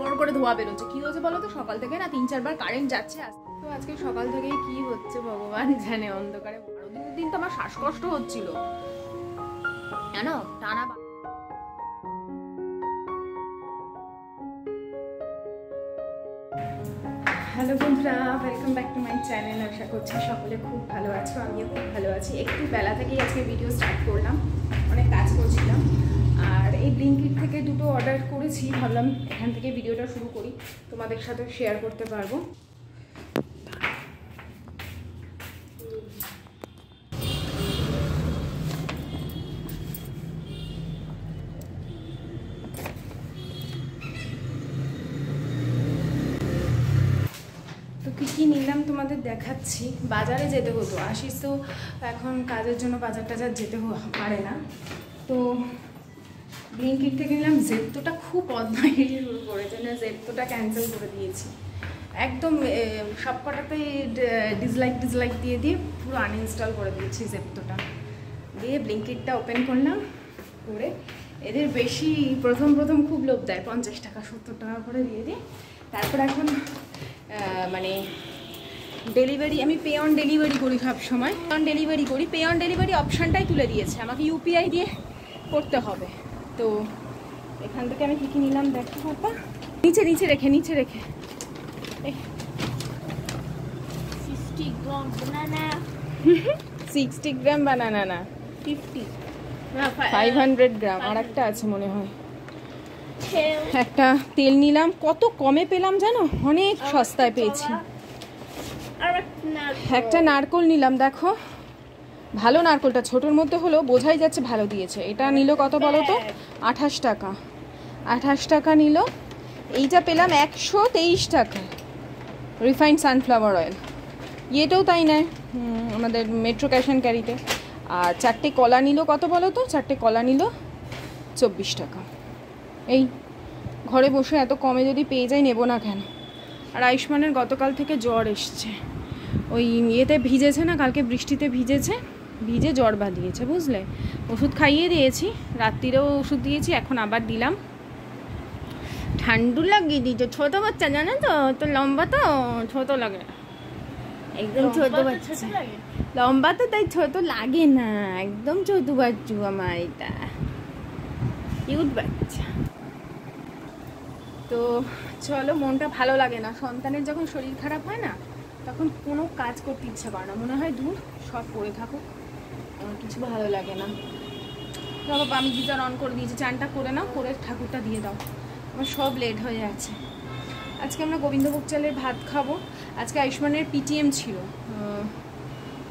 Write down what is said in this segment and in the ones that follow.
বড় করে ধোয়া বেরোচ্ছে। কি হয়েছে বলো তো, সকাল থেকে না 3-4 বার কারেন্ট যাচ্ছে। তো আজকে সকাল থেকেই কি হচ্ছে ভগবান জানে, অন্ধকারে দিন তো আমার শ্বাসকষ্ট হচ্ছিল জানো, টানা। হ্যালো বন্ধুরা, welcome back to my channel. আশা করছি সকলে খুব ভালো আছো, আমিও খুব ভালো আছি। একটু বেলা থেকেই আজকে ভিডিও স্টার্ট করলাম, অনেক কাজ করছিলাম। আর এই ব্লিঙ্কিট থেকে দুটো অর্ডার করেছি, ভাবলাম এখান থেকে ভিডিওটা শুরু করি, তোমাদের সাথে শেয়ার করতে পারবো। কি নিলাম তোমাদের দেখাচ্ছি। বাজারে যেতে হতো, আশিস তো এখন কাজের জন্য বাজার টাজার যেতে পারে না, তো ব্লিঙ্কিট থেকে নিলাম জেপ্টোটা। খুব বদমাইশি শুরু করেছে না, জেপ্টোটা ক্যান্সেল করে দিয়েছি একদম। সব কটাতেই ডিসলাইক দিয়ে দিয়ে পুরো আনইনস্টল করে দিয়েছি জেপ্টোটা। দিয়ে ব্লিঙ্কিটটা ওপেন করলাম, করে এদের বেশি প্রথম খুব লোভ দেয়, 50 টাকা 70 টাকা করে দিয়ে দিই। তারপর এখন মানে ডেলিভারি, আমি পে অন ডেলিভারি করি সব সময়, পে অন ডেলিভারি অপশানটাই তুলে দিয়েছে, আমাকে ইউপিআই দিয়ে করতে হবে। তো এখান থেকে আমি কী নিলাম দেখো বাবা, নিচে রেখে 60 গ্রাম বানানা না 500 গ্রাম। আর একটা আছে মনে হয়, একটা তেল নিলাম, কত কমে পেলাম জানো, অনেক সস্তায় পেয়েছি। একটা নারকোল নিলাম, দেখো ভালো নারকোলটা, ছোটোর মধ্যে হলেও বোঝাই যাচ্ছে ভালো দিয়েছে। এটা নিল কত বলো তো, 28 টাকা নিল। এইটা পেলাম 123 টাকা, রিফাইন্ড সানফ্লাওয়ার অয়েল। ইয়েটাও তাই নেয় আমাদের মেট্রো ক্যাশ অ্যান্ড ক্যারিতে। আর 4টে কলা নিল কত বলো তো, 4টে কলা নিল 24 টাকা। এই ঘরে বসে এত কমে যদি পেয়ে যাই, নেবো না কেন। আর আয়ুষ্মানের গতকাল থেকে জ্বর এসছে, ওই ইয়েতে ভিজেছে না, কালকে বৃষ্টিতে ভিজে জ্বর বাঁধিয়েছে, বুঝলে। ওষুধ খাইয়ে দিয়েছি, রাত্রিরেও ওষুধ দিয়েছি, এখন আবার দিলাম। ঠান্ডু লাগিয়ে দিয়েছে, ছোটো বাচ্চা জানো তো, তো লম্বা তো ছোটো লাগে, একদম ছোটো বাচ্চা, লম্বা তো তাই ছোট লাগে না, একদম ছোট বাচ্চু আমার এটা, কিউট বাচ্চা। তো চলো, মনটা ভালো লাগে না, সন্তানের যখন শরীর খারাপ হয় না, তখন কোনো কাজ করতে ইচ্ছা করে না, মনে হয় দূর সব পড়ে থাকুক, কিছু ভালো লাগে না। বাবা আমি গিজার অন করে দিয়েছি, চানটা করে নাও, করে ঠাকুরটা দিয়ে দাও, আমার সব লেট হয়ে যাচ্ছে। আজকে আমরা গোবিন্দভোগ চালের ভাত খাবো। আজকে আয়ুষ্মানের পিটিএম ছিল,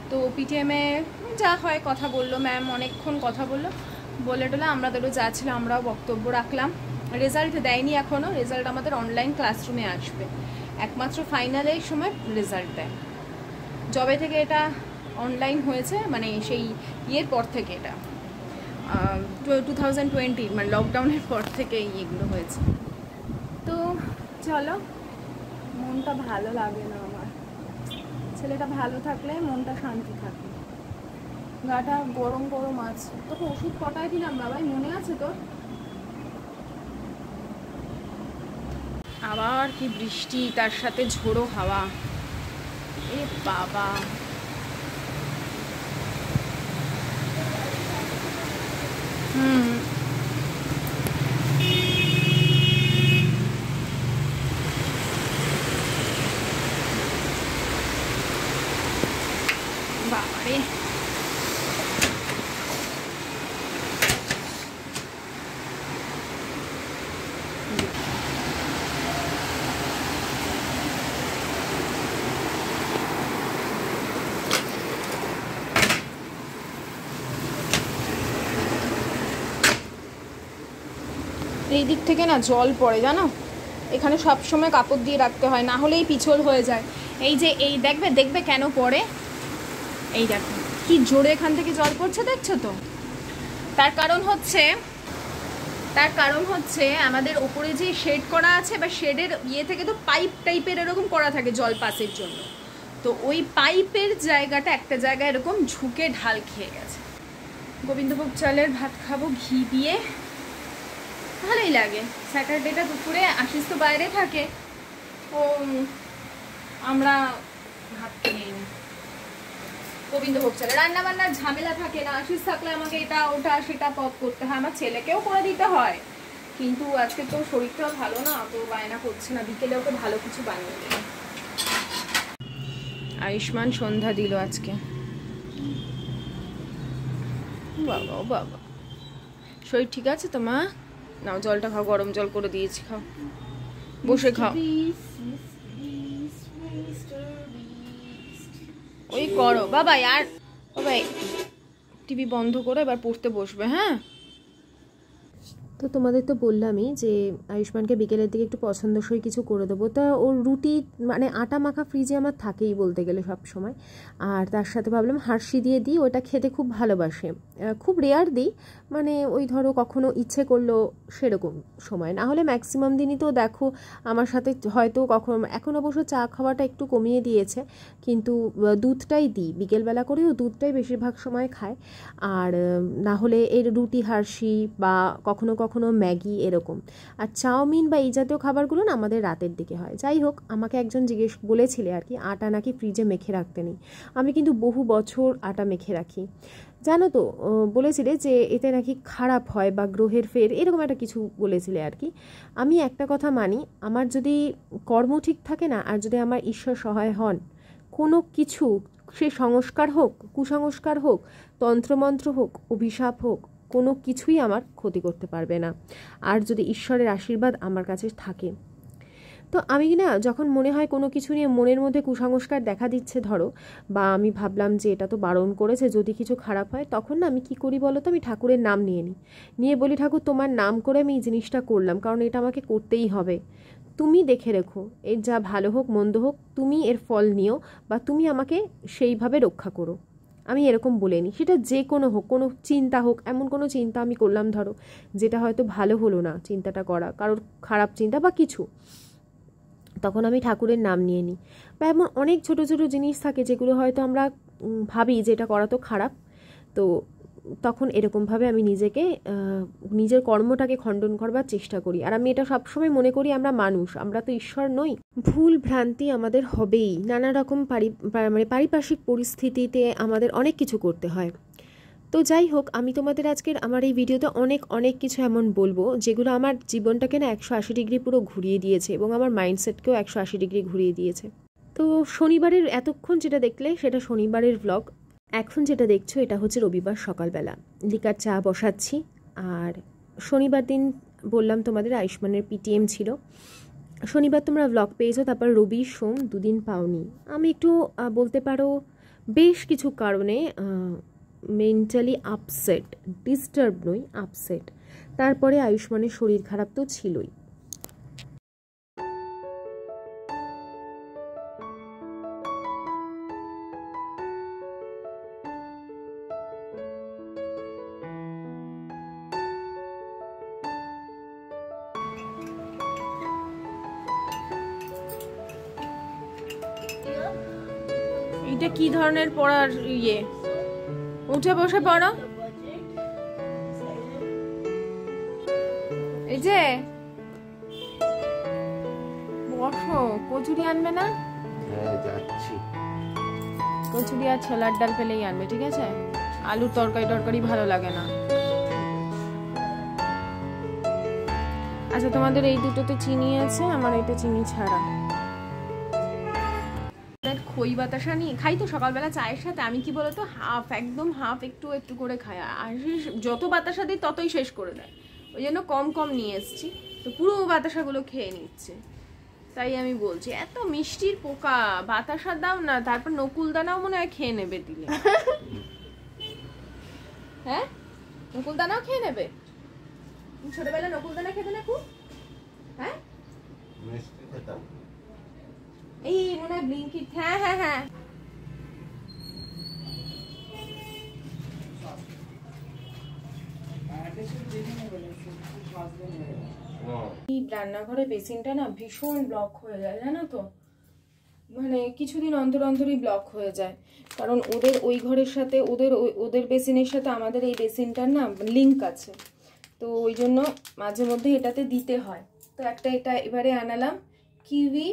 তো পিটিএমে যা হয় কথা বললো ম্যাম, অনেকক্ষণ কথা বলে টোলে আমরা দুটো যা ছিল আমরাও বক্তব্য রাখলাম। রেজাল্ট দেয়নি এখনও, রেজাল্ট আমাদের অনলাইন ক্লাসরুমে আসবে, একমাত্র ফাইনালের সময় রেজাল্ট দেয়। যবে থেকে এটা অনলাইন হয়েছে, মানে সেই ইয়ের পর থেকে, এটা 2020 মানে লকডাউনের পর থেকে এগুলো হয়েছে। তো চলো, মনটা ভালো লাগে না আমার, ছেলেটা ভালো থাকলে মনটা শান্তি থাকে। গাটা গরম আছে, তোকে ওষুধ কটায় দিলাম বাবাই, মনে আছে তোর? আবার কি বৃষ্টি, তার সাথে ঝোড়ো হাওয়া, এ বাবা। বাবারে, এই দিক থেকে না জল পড়ে জানো, এখানে সব সময় কাপড় দিয়ে রাখতে হয়, না হলেই পিছল হয়ে যায়। এই যে এই দেখবে কেন পড়ে, এই দেখো কি জোরে এখান থেকে জল পড়ছে, দেখছো তো। তার কারণ হচ্ছে আমাদের ওপরে যে শেড করা আছে, বা শেডের ইয়ে থেকে তো পাইপ টাইপের এরকম করা থাকে জল পাসের জন্য, তো ওই পাইপের জায়গাটা একটা জায়গায় এরকম ঝুঁকে ঢাল খেয়ে গেছে। গোবিন্দভোগ চালের ভাত খাবো ঘি দিয়ে, ভালোই ভালোই লাগে। স্যাটারডেটা দুপুরে আশিস তো বাইরে থাকে, ও আমরা ভাত খেয়ে নিই গোবিন্দভোগ চালে। রান্না বান্নার ঝামেলা থাকে না, আশিস থাকলে আমাকে এটা ওটা সেটা পদ করতে হয়, আমার ছেলেকেও করে দিতে হয়। কিন্তু আজকে তো শরীরটাও ভালো না, তো বায়না করছে না, বিকেলে ওকে ভালো কিছু বানিয়ে দেবে। আয়ুষ্মান সন্ধ্যা দিল আজকে। বাবা ও বাবা, শরীর ঠিক আছে তো মা? নাও জলটা খাও, গরম জল করে দিয়েছি, খাও, বসে খাও। ওই করো বাবা, আর বাবা টিভি বন্ধ করে এবার পড়তে বসবে। হ্যাঁ, তো তোমাদের তো বললামই যে আয়ুষ্মানকে বিকেলের দিকে একটু পছন্দসই কিছু করে দেবো। তা ওর রুটি মানে আটা মাখা ফ্রিজে আমার থাকেই বলতে গেলে সব সময়, আর তার সাথে ভাবলাম হার্শি দিয়ে দিই, ওটা খেতে খুব ভালোবাসে। খুব রেয়ার দিই, মানে ওই ধরো কখনো ইচ্ছে করলো সেরকম সময়, না হলে ম্যাক্সিমাম দিনই তো দেখো আমার সাথে হয়তো কখনো, এখন অবশ্য চা খাওয়াটা একটু কমিয়ে দিয়েছে, কিন্তু দুধটাই দিই বিকেলবেলা করেও, দুধটাই বেশিরভাগ সময় খায়। আর না হলে এর রুটি হার্শি বা কখনো কখনো ম্যাগি এরকম। আর চাউমিন বা এই জাতীয় খাবারগুলো না আমাদের রাতের দিকে হয়। যাই হোক, আমাকে একজন জিজ্ঞেস বলেছিলে আর কি আটা নাকি ফ্রিজে মেখে রাখতে নেই। আমি কিন্তু বহু বছর আটা মেখে রাখি, জানো তো, বলেছিলে যে এতে নাকি খারাপ হয় বা গ্রহের ফের এরকম একটা কিছু বলেছিলে আর কি। আমি একটা কথা মানি, আমার যদি কর্ম ঠিক থাকে না, আর যদি আমার ঈশ্বর সহায় হন, কোনো কিছু সে সংস্কার হোক, কুসংস্কার হোক, তন্ত্রমন্ত্র হোক, অভিশাপ হোক, কোনো কিছুই আমার ক্ষতি করতে পারবে না, আর যদি ঈশ্বরের আশীর্বাদ আমার কাছে থাকে। তো আমি না যখন মনে হয় কোনো কিছু নিয়ে মনের মধ্যে কুসংস্কার দেখা দিচ্ছে ধরো, বা আমি ভাবলাম যে এটা তো বারণ করেছে, যদি কিছু খারাপ হয়, তখন না আমি কী করি বলো তো, আমি ঠাকুরের নাম নিয়ে বলি, ঠাকুর তোমার নাম করে আমি এই জিনিসটা করলাম, কারণ এটা আমাকে করতেই হবে। তুমি দেখে রেখো, এর যা ভালো হোক মন্দ হোক, তুমি এর ফল নিও, বা তুমি আমাকে সেইভাবে রক্ষা করো। আমি এরকম বলে নিই, সেটা যে কোনো হোক, কোনো চিন্তা হোক, এমন কোনো চিন্তা আমি করলাম ধরো যেটা হয়তো ভালো হলো না চিন্তাটা করা, কারোর খারাপ চিন্তা বা কিছু, তখন আমি ঠাকুরের নাম নিয়ে নিই। বা এমন অনেক ছোট ছোট জিনিস থাকে যেগুলো হয়তো আমরা ভাবি যে এটা করা তো খারাপ, তো তখন এরকমভাবে আমি নিজেকে নিজের কর্মটাকে খণ্ডন করবার চেষ্টা করি। আর আমি এটা সবসময় মনে করি, আমরা মানুষ, আমরা তো ঈশ্বর নই, ভুল ভ্রান্তি আমাদের হবেই, নানা রকম মানে পারিপার্শ্বিক পরিস্থিতিতে আমাদের অনেক কিছু করতে হয়। তো যাই হোক, আমি তোমাদের আজকের আমার এই ভিডিওতে অনেক কিছু এমন বলবো যেগুলো আমার জীবনটাকে না 180 ডিগ্রি পুরো ঘুরিয়ে দিয়েছে, এবং আমার মাইন্ডসেটকেও 180 ডিগ্রি ঘুরিয়ে দিয়েছে। তো শনিবারের এতক্ষণ যেটা দেখলে সেটা শনিবারের ব্লগ। এখন যেটা দেখছো এটা হচ্ছে রবিবার সকালবেলা, লিকার চা বসাচ্ছি। আর শনিবার দিন বললাম তোমাদের আয়ুষ্মানের পিটিএম ছিল। শনিবার তোমরা ব্লগ পেয়েছো, তারপর রবি সোম দুদিন পাওনি। আমি একটু বলতে পারো বেশ কিছু কারণে মেন্টালি আপসেট, ডিস্টার্ব নই, আপসেট। তারপরে আয়ুষ্মানের শরীর খারাপ তো ছিলই। এটা কি ধরনের পড়ার ইয়ে? উঠে বসে পড়ো। এই যে বসো, কচুরি আনবে না? হ্যাঁ যাচ্ছি। কচুরি আর ছোলার ডাল পেলেই আনবে, ঠিক আছে? আলুর তরকারি ভালো লাগে না। আচ্ছা, তোমাদের এই দুটোতে চিনি আছে, আমার এটা চিনি ছাড়া। খই বাতাসা নিয়ে খাই তো সকালবেলা চায়ের সাথে। আমি কি বলতো, একদম হাফ একটু করে খাই, আর যত বাতাসা দিই ততই শেষ করে দেয়, ওই জন্য কম নিয়ে এসছি। তো পুরো বাতাসাগুলো খেয়ে নিচ্ছে, তাই আমি বলছি এত মিষ্টির পোকা, বাতাসা দাও না, তারপর নকুল দানাও মনে হয় খেয়ে নেবে দিলে। হ্যাঁ, নকুল দানাও খেয়ে নেবে। ছোটবেলা নকুল দানা খেতে না খুব? হ্যাঁ, এই মনে হয় ব্লিঙ্কিট। হ্যাঁ রান্নাঘরে বেসিনটা না ভীষণ ব্লক হয়ে যায়, জানো তো, মানে কিছুদিন অন্তরই ব্লক হয়ে যায়। কারণ ওদের ওই ঘরের সাথে ওদের বেসিনের সাথে আমাদের এই বেসিনটার না লিঙ্ক আছে। তো ওই জন্য মাঝে মধ্যে এটাতে দিতে হয়। তো একটা এটা এবারে আনালাম কিউই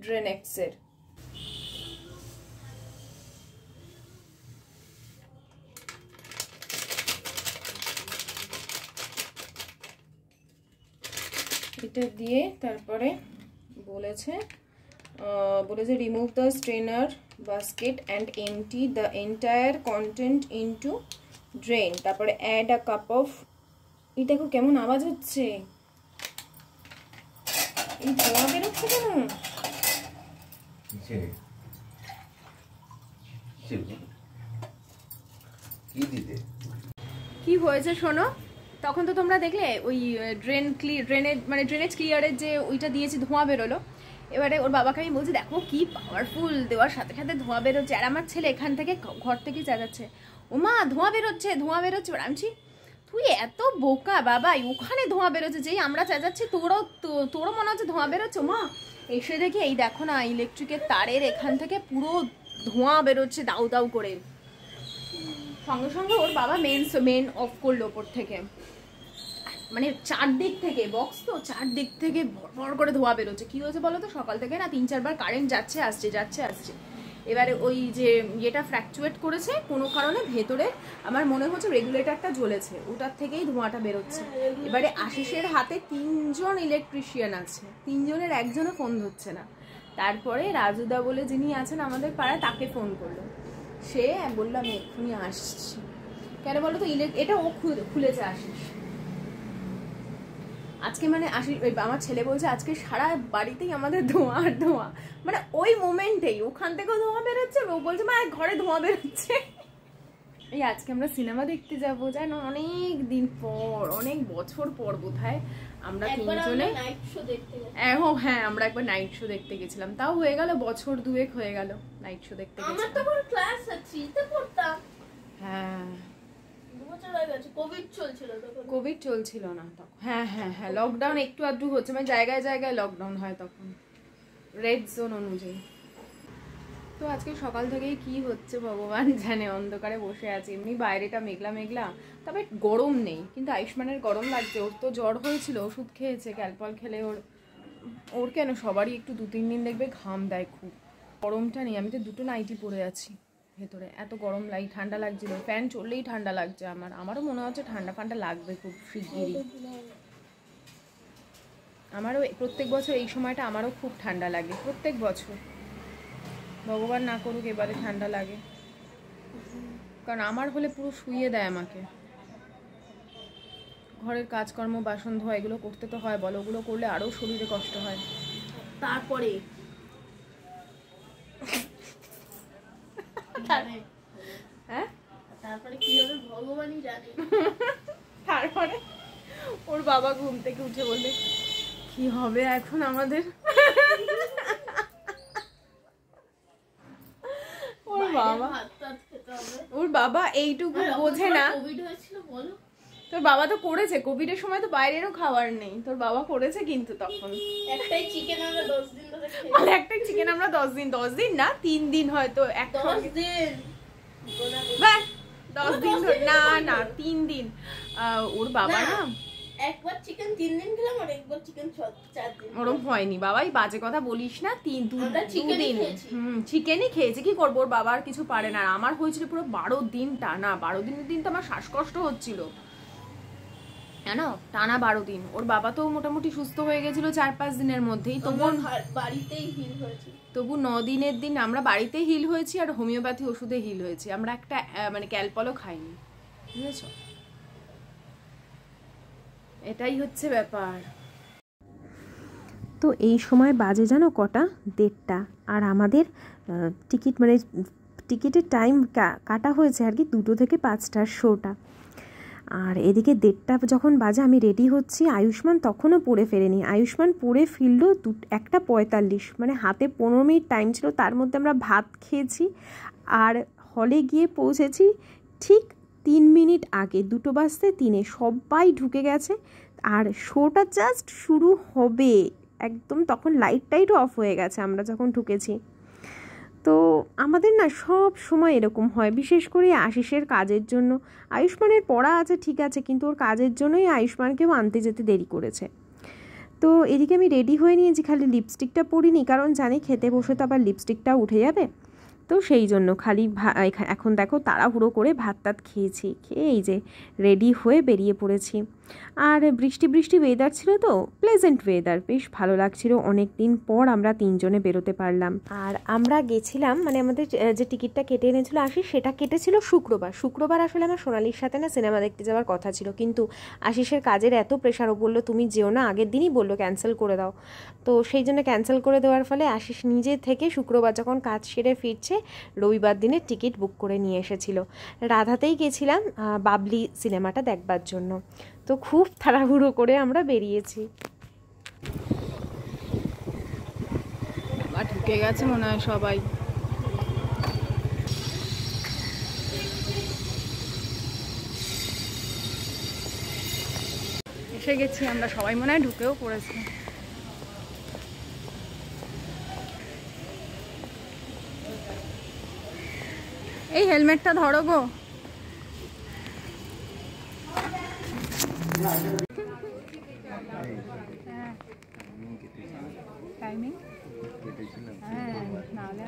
ড্রেনেক্সের। এটা দিয়ে তারপরে বলেছে remove the strainer basket and empty the entire content into drain. তারপরে অ্যাড আ কাপ অফ, এই দেখো কেমন আওয়াজ হচ্ছে, এই ধোঁয়া বেরোচ্ছে কেন? কি হয়েছে শোনো, তখন তো তোমরা দেখলে ওই ড্রেনেজ ক্লিয়ারের যে ওইটা দিয়েছি, ধোঁয়া বেরোলো। এবারে ওর বাবাকে আমি বলছি দেখো কি পাওয়ারফুল, দেওয়ার সাথে সাথে ধোঁয়া বেরোচ্ছে। আর আমার ছেলে এখান থেকে ঘর থেকে চেঁচাচ্ছে, ও মা ধোঁয়া বেরোচ্ছে ধোঁয়া বেরোচ্ছে। আমি তুই এত বোকা বাবাই, ওখানে ধোঁয়া বেরোচ্ছে, যেই আমরা চেঁচাচ্ছি তোরও মনে হচ্ছে ধোঁয়া বেরোচ্ছে। মা এসে দেখি এই দেখো না ইলেকট্রিকের তারের এখান থেকে পুরো ধোঁয়া বেরোচ্ছে দাউ দাউ করে। সঙ্গে সঙ্গে ওর বাবা মেন অফ করলো ওপর থেকে, মানে চারদিক থেকে বক্স তো, চারদিক থেকে ভর করে ধোঁয়া বেরোচ্ছে। কি হয়েছে বলো তো, সকাল থেকে না 3-4 বার কারেন্ট যাচ্ছে আসছে। এবারে ওই যে ইয়েটা ফ্র্যাকচুয়েট করেছে কোনো কারণে, ভেতরে আমার মনে হচ্ছে রেগুলেটরটা জ্বলেছে, ওটার থেকেই ধোঁয়াটা বেরোচ্ছে। এবারে আশিসের হাতে 3 জন ইলেকট্রিশিয়ান আছে, 3 জনের একজনও ফোন ধরছে না। তারপরে রাজুদা বলে যিনি আছেন আমাদের পাড়ায়, তাকে ফোন করলো। সে বললো আমি এক্ষুনি আসছি। কেন বলো তো, এটা ও খুলেছে আশিস আজকে, মানে আমার ছেলে বলছে আজকে সারা বাড়িতেই আমাদের ধোঁয়া আর ধোঁয়া, মানে ওই মোমেন্টেই ওখান থেকেও ধোঁয়া বেরোচ্ছে, ও বলছে মা ঘরে ধোঁয়া বেরোচ্ছে। এই আজকে আমরা সিনেমা দেখতে যাবো, জানো অনেক দিন পর, অনেক বছর পর বোধহয় আমরা 3 জনে। হ্যাঁ আমরা একবার নাইট শো দেখতে গেছিলাম, তাও হয়ে গেল বছর 2 হয়ে গেল নাইট শো দেখতে গেছিলাম। আমার তখন ক্লাস আছে, তো পড়তাম। হ্যাঁ কোভিড চলছিল না তখন। হ্যাঁ লকডাউন একটু আধটু হচ্ছে, মানে জায়গায় জায়গায় লকডাউন হয় তখন রেড জোন অনুযায়ী। তো আজকে সকাল থেকেই কি হচ্ছে ভগবান জানে, অন্ধকারে বসে আছি। এমনি বাইরেটা মেঘলা মেঘলা, তবে গরম নেই, কিন্তু আয়ুষ্মানের গরম লাগছে। ওর তো জ্বর হয়েছিল, ওষুধ খেয়েছে, ক্যালপল খেলে ওর কেন সবারই একটু 2-3 দিন দেখবে ঘাম দেয় খুব। গরমটা নেই, আমি তো 2টো নাইটি পরে আছি ভেতরে, এত গরম ঠান্ডা লাগছিল। ফ্যান চললেই ঠান্ডা লাগছে আমারও মনে হচ্ছে ঠান্ডা লাগবে খুব শিগগিরই। আমারও প্রত্যেক বছর এই সময়টা আমারও খুব ঠান্ডা লাগে, প্রত্যেক বছর। ভগবান না করুক এবারে ঠান্ডা লাগে, কারণ আমার হলে পুরো শুইয়ে দেয় আমাকে। ঘরের কাজকর্ম, বাসন ধোয়া, এগুলো করতে তো হয় বলো, ওগুলো করলে আরও শরীরে কষ্ট হয়। তারপরে কি হবে ভগবানই জানে। তারপরে ওর বাবা ঘুম থেকে উঠে বললে কি হবে এখন আমাদের। ওর বাবা এইটুকু বোঝে না। তোর বাবা তো করেছে, কোভিডের সময় তো বাইরেরও খাবার নেই, তোর বাবা করেছে কিন্তু তখন একটাই চিকেন আমরা 10 দিন না 3 দিন হয়তো, 10 দিন না 3 দিন। ওর বাবা না একবার চিকেন 3 দিন খেলাম, আর একবার চিকেন 4 দিন। ওরম হয়নি বাবাই, বাজে কথা বলিস না। 2 দিন চিকেনই খেয়েছি, কি করবো, ওর বাবা আর কিছু পারে না। আর আমার হয়েছিল পুরো 12 দিন টানা। 12 দিনের দিন তো আমার শ্বাসকষ্ট হচ্ছিল জানো, টানা 12 দিন। ওর বাবা তো মোটামুটি সুস্থ হয়ে গেছিল 4-5 দিনের মধ্যেই, তবু 9 দিনের দিন আমরা বাড়িতেই হিল হয়েছি, আর হোমিওপ্যাথি ওষুধে হিল হয়েছি। আমরা একটা মানে ক্যালপলও খাইনি, বুঝেছ? এটাই হচ্ছে ব্যাপার। তো এই সময় বাজে জানো কটা, 1:30, আর আমাদের টিকিটের টাইম কাটা হয়েছে আর কি 2টো থেকে 5টার শোটা। আর এদিকে 1:30 যখন বাজে আমি রেডি হচ্ছি, আয়ুষ্মান তখনও পড়ে ফেরেনি। আয়ুষ্মান পড়ে ফিরল 1:45, মানে হাতে 15 মিনিট টাইম ছিল। তার মধ্যে আমরা ভাত খেয়েছি আর হলে গিয়ে পৌঁছেছি ঠিক 3 মিনিট আগে, 2:03। সবাই ঢুকে গেছে আর শোটা জাস্ট শুরু হবে একদম, তখন লাইটটাইটও অফ হয়ে গেছে আমরা যখন ঢুকেছি। তো আমাদের না সব সময় এরকম হয়, বিশেষ করে আশিসের কাজের জন্য। আয়ুষ্মানের পড়া আছে ঠিক আছে, কিন্তু ওর কাজের জন্যই আয়ুষ্মানকেও আনতে যেতে দেরি করেছে। তো এদিকে আমি রেডি হয়ে নিয়েছি, খালি লিপস্টিকটা পরিনি, কারণ জানি খেতে বসে তো আবার লিপস্টিকটাও উঠে যাবে। তো সেই জন্য খালি এখন দেখো তাড়াহুড়ো করে ভাত টাত খেয়েছি, খেয়ে এই যে রেডি হয়ে বেরিয়ে পড়েছি। আর বৃষ্টি বৃষ্টি ওয়েদার ছিল, তো প্লেজেন্ট ওয়েদার, বেশ ভালো লাগছিল। অনেক দিন পর আমরা 3 জনে বেরোতে পারলাম। আর আমরা গেছিলাম, মানে আমাদের যে টিকিটটা কেটে এনেছিল আশিস, সেটা কেটেছিল শুক্রবার আসলে আমার সোনালির সাথে না সিনেমা দেখতে যাওয়ার কথা ছিল, কিন্তু আশিসের কাজের এত প্রেশার, ও বললো তুমি যেও না, আগের দিনই বললো ক্যান্সেল করে দাও। তো সেই জন্য ক্যান্সেল করে দেওয়ার ফলে আশিস নিজে থেকে শুক্রবার যখন কাজ সেরে ফিরছে রবিবার দিনের টিকিট বুক করে নিয়ে এসেছিল। রাধাতেই গেছিলাম বাবলি সিনেমাটা দেখবার জন্য। তো খুব তাড়াহুড়ো করে আমরা বেরিয়েছি। ঢুকে গেছে মনে হয় সবাই। এসে গেছি আমরা, সবাই মনে হয় ঢুকেও পড়েছে। এই হেলমেটটা ধরো গো। টাইমিং হ্যাঁ, নাহলে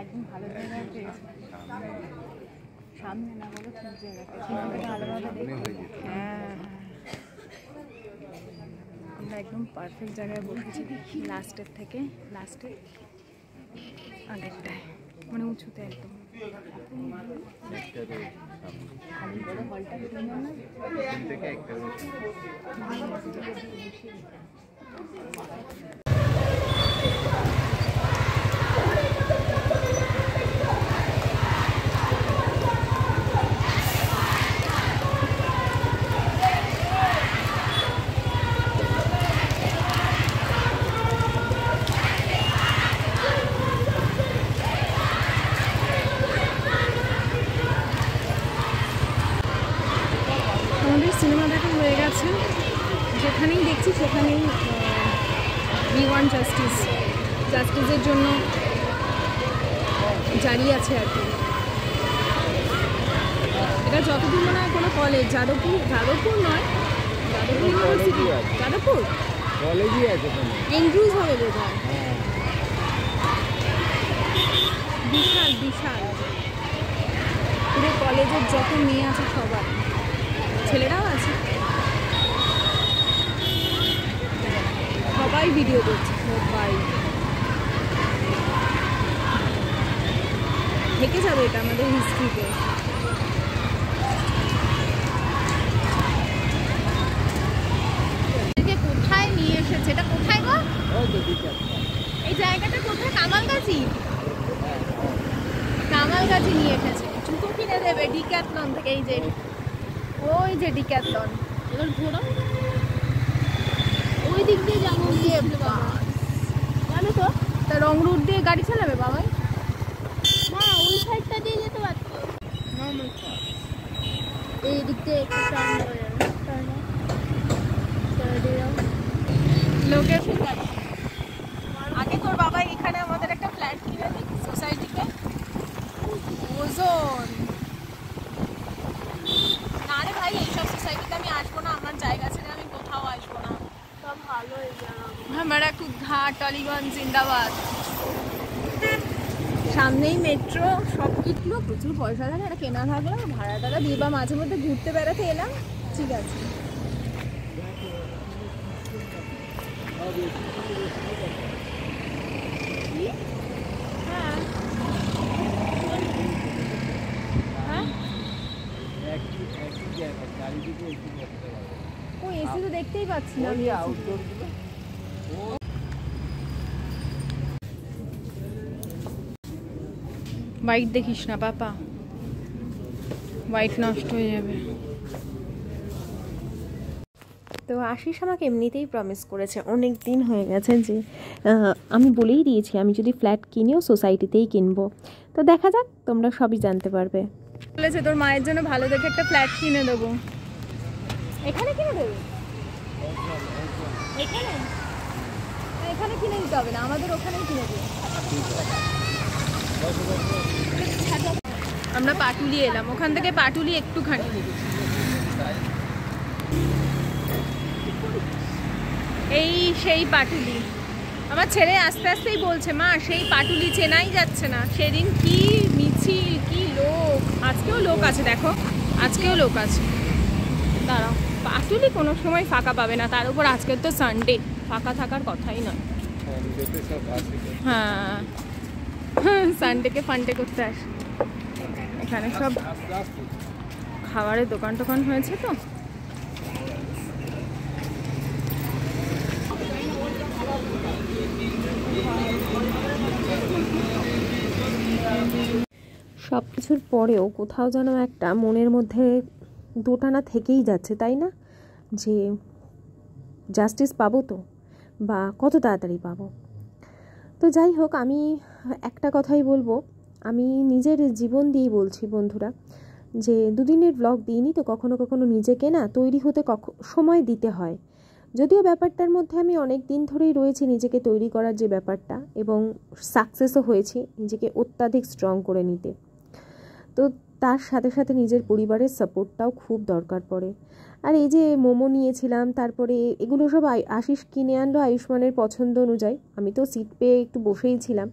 একদম ভালো জায়গায় পেয়েছি, সামনে না বলো ঠিক জায়গাটা ভালোভাবে দেখি। হ্যাঁ, আমরা একদম পারফেক্ট জায়গায় বসেছি, লাস্টের থেকে লাস্টের আগেরটায়, মানে উঁচুতে একদম। খালি বড় হলটা শুনে না সিনেমা দেখা হয়ে গেছে, যেখানেই দেখছি সেখানেই উই ওয়ান্ট জাস্টিসের জন্য জারি আছে আর কি। এটা যতদূর মনে হয় কোনো কলেজ, যাদবপুর নয়, যাদবপুর ইউনিভার্সিটি, যাদবপুর কলেজই আছে, এন্ড্রুজ হবে বোধ হয়। বিশাল পুরো কলেজের যত মেয়ে আছে সবার, ছেলেরাও আছে, সবাই ভিডিও করছে, সবাই থেকে যাবে এটা আমাদের হিস্ট্রিতে। কোথায় নিয়ে এসেছে এটা? কোথায় গো এই জায়গাটা? কোথায়? কামালগাছি নিয়ে এসেছে। জুতো কিনে দেবে ডিক্যাথলন থেকে। এই যে ওই যে ডিক্যাথলন, এবার ঘোরা ওই দিক দিয়ে যাবো, জানো তো? তা রং রুট দিয়ে গাড়ি চালাবে বাবাই? না, ওই সাইডটা দিয়ে যেতে পারতো, এই দিক দিয়ে একটু টার্ন হয়ে যাবে। লোকের আগে তোর বাবা এখানে আমাদের একটা ফ্ল্যাট কিনে দিই সোসাইটিতে। ওজন না রে ভাই, এইসব সোসাইটিতে আমি আসবো না, আমার জায়গা ছেড়ে আমি কোথাও আসবো না। সব ভালো হয়ে যাবে। আমরা খুব ঘাট, টালিগঞ্জ জিন্দাবাদ। সামনেই মেট্রো, সব কিটলো, প্রচুর পয়সা থাকে, এটা কেনা থাকলো, ভাড়া টাড়া দিয়ে বা মাঝে মধ্যে ঘুরতে বেড়াতে এলাম, ঠিক আছে। এসি তো দেখতেই পাচ্ছি না। হোয়াইট দেখিস না পাপা, হোয়াইট নষ্ট হয়ে যাবে। তো আশিস আমাকে এমনিতেই প্রমিস করেছে, অনেক দিন হয়ে গেছে, যে আমি বলেই দিয়েছি আমি যদি ফ্ল্যাট কিনিও সোসাইটিতেই কিনবো। তো দেখা যাক, তোমরা সবই জানতে পারবে। বলেছে তোর মায়ের জন্য ভালো দেখে একটা ফ্ল্যাট কিনে দেবো। এখানে কিনে দেবে? এখানে কিনে দিতে হবে না, আমাদের ওখানেই কিনে দেবে। আমরা পাটুলি এলাম, ওখান থেকে পাটুলি একটুখানি। এই সেই পাটুলি। আমার ছেলে আস্তে আস্তেই বলছে, মা সেই পাটুলি চেনাই যাচ্ছে না। সেদিন কি মিছিল, কি লোক। আজকেও লোক আছে, দেখো আজকেও লোক আছে। দাঁড়াও, পাটুলি কোনো সময় ফাঁকা পাবে না, তার উপর আজকের তো সানডে, ফাঁকা থাকার কথাই নয়। হ্যাঁ, সানডেকে ফান্ডে করতে আসে। এখানে সব খাবারের দোকান টোকান হয়েছে তো। সব কিছুর পরেও কোথাও যেন একটা মনের মধ্যে দোটানা থেকেই যাচ্ছে, তাই না? যে জাস্টিস পাবো তো, বা কত তাড়াতাড়ি পাবো। তো যাই হোক, আমি একটা কথাই বলবো, আমি নিজের জীবন দিয়েই বলছি বন্ধুরা, যে দুদিনের ব্লগ দিইনি তো কখনো কখনো নিজেকে না তৈরি হতে সময় দিতে হয়। যদিও ব্যাপারটার মধ্যে আমি অনেক দিন ধরেই রয়েছি, নিজেকে তৈরি করার যে ব্যাপারটা, এবং সাকসেসও হয়েছি নিজেকে অত্যাধিক স্ট্রং করে নিতে। তো তার সাথে সাথে নিজের পরিবারের সাপোর্টটাও খুব দরকার পড়ে। আর এই যে মোমো নিয়েছিলাম, তারপরে এগুলো সব আশিস কিনে আনলো আয়ুষ্মানের পছন্দ অনুযায়ী। আমি তো সিট পেয়ে একটু বসেই ছিলাম।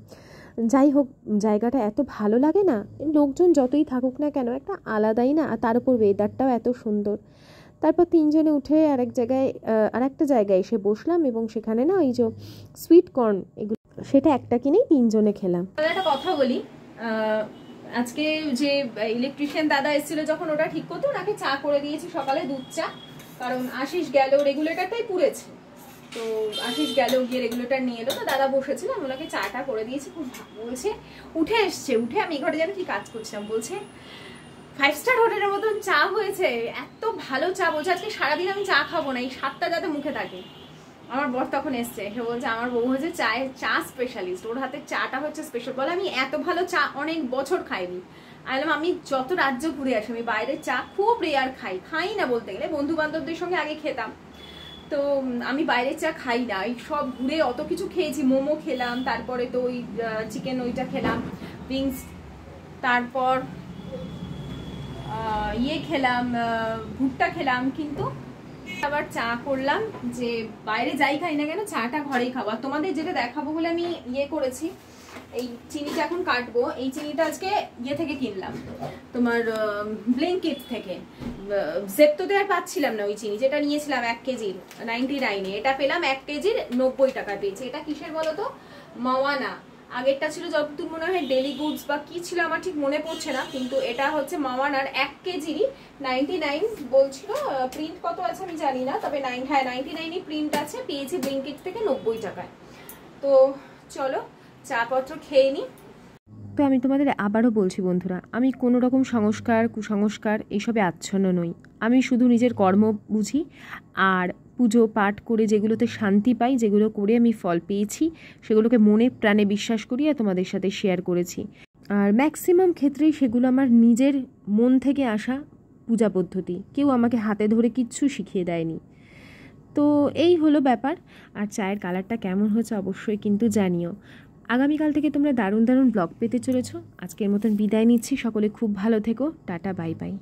যাই হোক, জায়গাটা এত ভালো লাগে না, লোকজন যতই থাকুক না কেন, একটা আলাদাই না। আর তার উপর ওয়েদারটাও এত সুন্দর। তারপর তিনজনে উঠে আরেকটা জায়গায় এসে বসলাম, এবং সেখানে না ওই যে সুইট কর্ন, এগুলো সেটা একটা কিনেই তিনজনে খেলাম। একটা কথা বলি, আজকে যে ইলেকট্রিশিয়ান দাদা এসেছিল যখন ওটা ঠিক করতো, ওনাকে চা করে দিয়েছি সকালে, দুধ চা। কারণ আশিস গেল, রেগুলেটরটাই পুড়েছে, তো আশিস গেল, গিয়ে রেগুলেটর নিয়ে এলো। তো দাদা বসেছিলাম, ওনাকে চাটা করে দিয়েছি। খুব বলছে, উঠে এসছে, উঠে আমি ঘরে যেন কি কাজ করছিলাম, বলছে 5 স্টার হোটেলের মতন চা হয়েছে, এত ভালো চা। বলছে আজকে সারাদিন আমি চা খাবো না, এই স্বাদটা যাতে মুখে থাকে। আমার বর তখন এসছে, সে বলছে আমার বউ হচ্ছে চা স্পেশালিস্ট, ওর হাতে চাটা হচ্ছে স্পেশাল। বলে আমি এত ভালো চা অনেক বছর খাইনি। আমি যত রাজ্য ঘুরে আসি, আমি বাইরের চা খুব রেয়ার খাই না বলতে গেলে। বন্ধু বান্ধবদের সঙ্গে আগে খেতাম, তো আমি বাইরের চা খাই না। এই সব ঘুরে অত কিছু খেয়েছি, মোমো খেলাম, তারপরে তো ওই চিকেন ওইটা খেলাম, উইংস, তারপর খেলাম, ভুট্টা খেলাম, কিন্তু আবার চা করলাম যে বাইরে যাই খাই না কেন চাটা ঘরেই খাবো। আর তোমাদের যেটা দেখাবো বলে আমি করেছি, এই চিনিটা এখন কাটবো। এই চিনিটা আজকে থেকে কিনলাম, তোমার ব্লিঙ্কিট থেকে। জেপ্টোতে আর পাচ্ছিলাম না ওই চিনি, যেটা নিয়েছিলাম 1 কেজির 99-এ, এটা পেলাম 1 কেজির 90 টাকা পেয়েছি। এটা কিসের বলো তো? মাওয়ানা। আগেরটা ছিল যতদূর মনে হয় ডেলি গুডস বা কি ছিল, আমার ঠিক মনে পড়ছে না, কিন্তু এটা হচ্ছে মাওয়ানার 1 কেজিরই 99 বলছিল। প্রিন্ট কত আছে আমি জানি না, তবে 99ই প্রিন্ট আছে। পেয়েছি ব্লিঙ্কিট থেকে 90 টাকায়। তো চলো চা পত্র খেয়ে নি। তো আমি তোমাদের আবারও বলছি বন্ধুরা, আমি কোনো রকম সংস্কার কুসংস্কার এইসবে আচ্ছন্ন নই। আমি শুধু নিজের কর্ম বুঝি, আর পুজো পাঠ করে যেগুলোতে শান্তি পাই, যেগুলো করে আমি ফল পেয়েছি, সেগুলোকে মনে প্রাণে বিশ্বাস করি আর তোমাদের সাথে শেয়ার করেছি। আর ম্যাক্সিমাম ক্ষেত্রেই সেগুলো আমার নিজের মন থেকে আসা পূজা পদ্ধতি, কেউ আমাকে হাতে ধরে কিচ্ছু শিখিয়ে দেয়নি। তো এই হলো ব্যাপার। আর চায়ের কালারটা কেমন হয়েছে অবশ্যই কিন্তু জানিও। আগামীকাল থেকে তোমরা দারুণ দারুণ ব্লগ পেতে চলেছো। আজকের মতন বিদায় নিচ্ছি, সকলে খুব ভালো থেকো, টাটা বাই বাই।